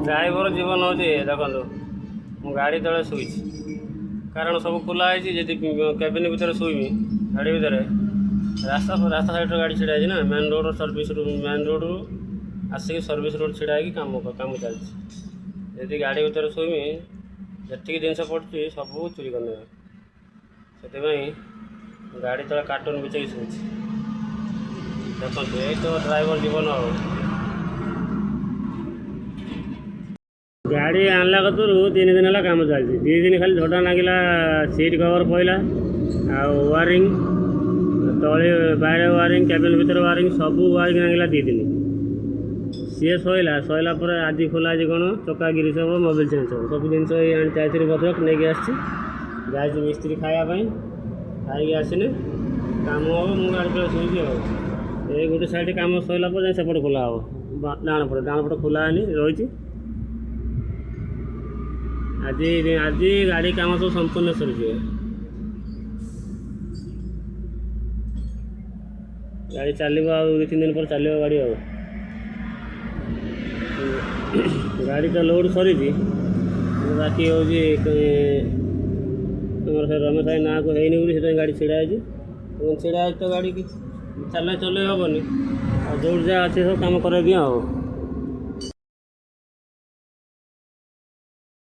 Driver जीवन हूँ देखो मु गाड़ी तले शुई कारण सब खोला है केबिन भितर शुईमी गाड़ी भितर रास्ता रास्ता साइड गाड़ी छिड़ा है ना main road service main road आसिक सर्विस रोड छिड़ा है काम काम चलती जी गाड़ी भितर शुईमी जी जिनस पड़ुची सब चोरी करने से गाड़ी तले कार्टून बिछे शुई देखो ये तो ड्राइवर जीवन हो गाड़ी आणला कतरू 3 दिन है काम चलती 2 दिन खाली झटा लगिला सीट कवर पड़ा आ वायरिंग तले बाहर वायरिंग केबिन भीतर वायरिंग सब वायरिंग लगिला 2 दिन सी सैला पर आज खोला आज कौन चक्का गिरी सब मोबिल चेंज सब जिन चाहिए भद्रक नहीं आसी मिस्त्री खायापाई खाई आसने काम हम मुझे गाड़ी तले शुई ये गोटे साइड काम सैला पर सेपटे खोला हम डाण पटे खोला रही आज आज गाड़ी काम सब संपूर्ण सरी गाड़ी चलो 2-3 दिन पर चलो गाड़ी गाड़ी तो लोड सरी बाकी हूँ तुम रमेश भाई ना को है से गाड़ी छिड़ा तो गाड़ी की चल चल हेनी और जो जहाँ अच्छे सब कम कर दिया।